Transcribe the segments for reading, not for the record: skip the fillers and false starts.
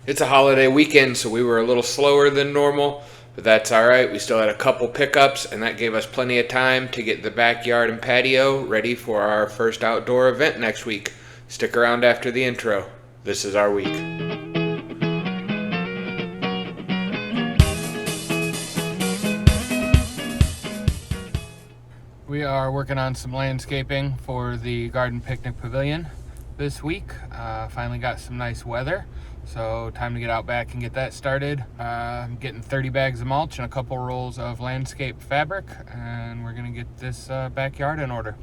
It's a holiday weekend, so we were a little slower than normal, but that's all right. We still had a couple pickups, and that gave us plenty of time to get the backyard and patio ready for our first outdoor event next week. Stick around after the intro. This is our week. We are working on some landscaping for the garden picnic pavilion this week. Finally got some nice weather, so time to get out back and get that started. I'm getting 30 bags of mulch and a couple rolls of landscape fabric, and we're gonna get this backyard in order.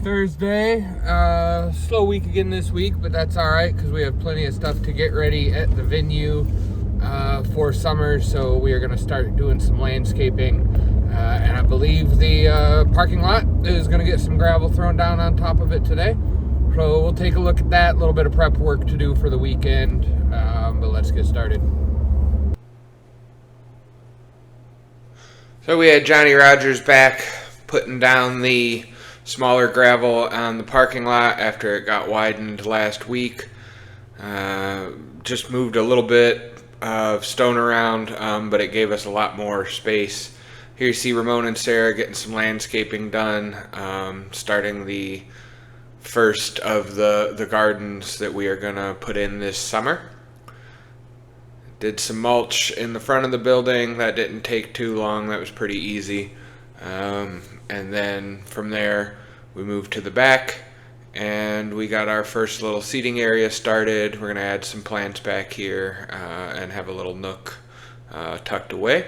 Thursday, slow week again this week, but that's all right because we have plenty of stuff to get ready at the venue for summer. So we are going to start doing some landscaping, and I believe the parking lot is going to get some gravel thrown down on top of it today. So we'll take a look at that. A little bit of prep work to do for the weekend, but let's get started. So we had Johnny Rogers back putting down the smaller gravel on the parking lot after it got widened last week. Just moved a little bit of stone around, but it gave us a lot more space. Here you see Ramon and Sarah getting some landscaping done, starting the first of the gardens that we are going to put in this summer. Did some mulch in the front of the building. That didn't take too long. That was pretty easy. And then from there we moved to the back and we got our first little seating area started. We're going to add some plants back here and have a little nook tucked away.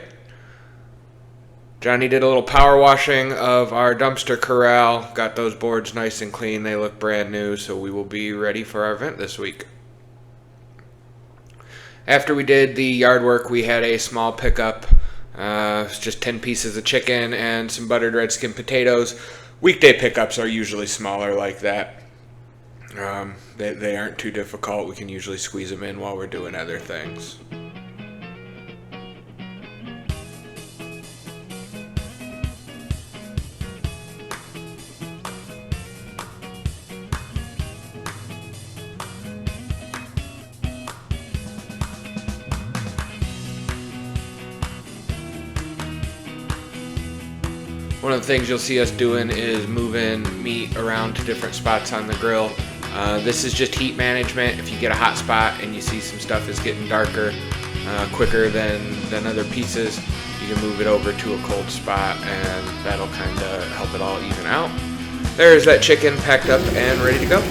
Johnny did a little power washing of our dumpster corral, got those boards nice and clean. They look brand new, so we will be ready for our event this week. After we did the yard work, we had a small pickup. It's just 10 pieces of chicken and some buttered red skin potatoes. Weekday pickups are usually smaller like that. They aren't too difficult. We can usually squeeze them in while we're doing other things. One of the things you'll see us doing is moving meat around to different spots on the grill. This is just heat management. If you get a hot spot and you see some stuff is getting darker quicker than other pieces, you can move it over to a cold spot and that'll kind of help it all even out. There's that chicken packed up and ready to go.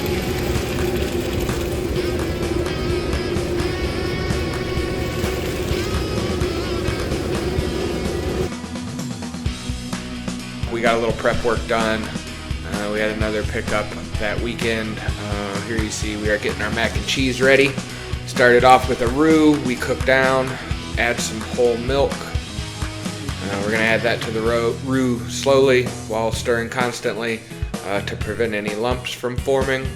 We got a little prep work done. We had another pickup that weekend. Here you see we are getting our mac and cheese ready. Started off with a roux we cooked down, add some whole milk. We're going to add that to the roux slowly while stirring constantly to prevent any lumps from forming.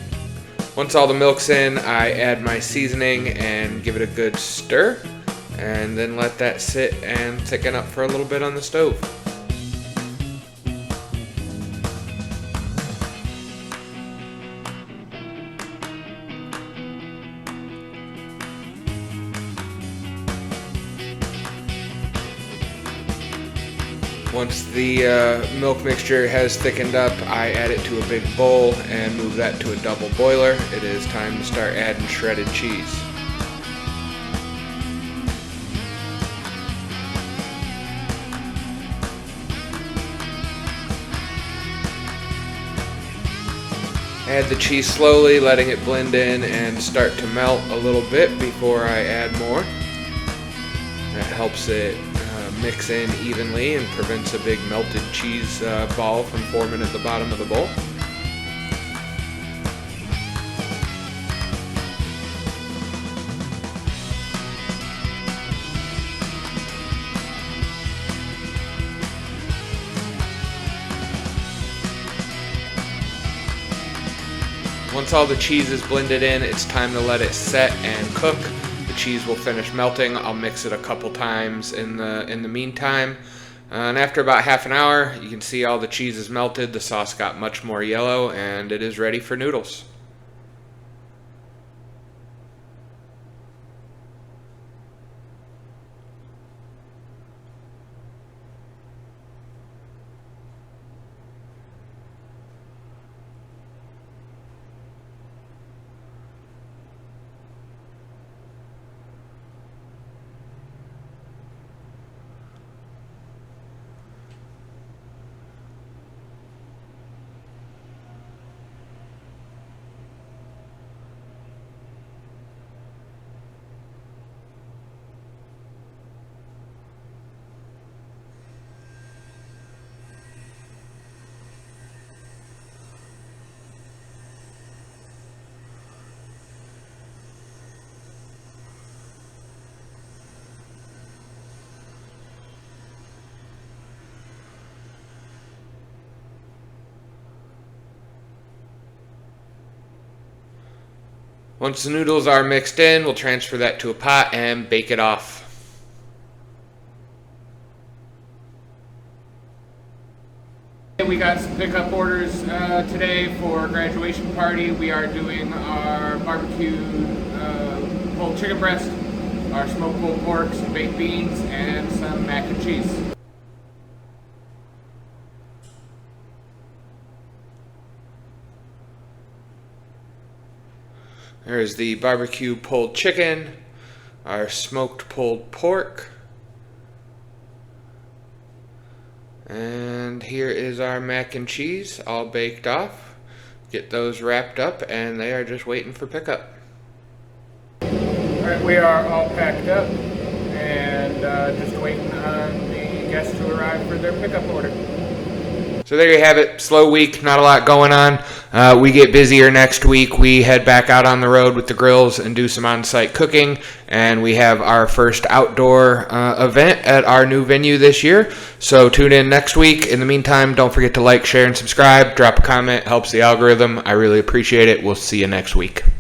Once all the milk's in, I add my seasoning and give it a good stir, and then let that sit and thicken up for a little bit on the stove. Once the milk mixture has thickened up, I add it to a big bowl and move that to a double boiler. It is time to start adding shredded cheese. Add the cheese slowly, letting it blend in and start to melt a little bit before I add more. That helps it mix in evenly and prevents a big melted cheese ball from forming at the bottom of the bowl. Once all the cheese is blended in, it's time to let it set and cook. The cheese will finish melting. I'll mix it a couple times in the meantime. And after about half an hour, you can see all the cheese is melted. The sauce got much more yellow, and it is ready for noodles. Once the noodles are mixed in, we'll transfer that to a pot and bake it off. We got some pickup orders today for a graduation party. We are doing our barbecued pulled chicken breast, our smoked pulled pork, some baked beans, and some mac and cheese. There's the barbecue pulled chicken, our smoked pulled pork, and here is our mac and cheese all baked off. Get those wrapped up and they are just waiting for pickup. Alright, we are all packed up and just waiting on the guests to arrive for their pickup order. So there you have it. Slow week, not a lot going on. We get busier next week. We head back out on the road with the grills and do some on-site cooking. And we have our first outdoor event at our new venue this year. So tune in next week. In the meantime, don't forget to like, share, and subscribe. Drop a comment. Helps the algorithm. I really appreciate it. We'll see you next week.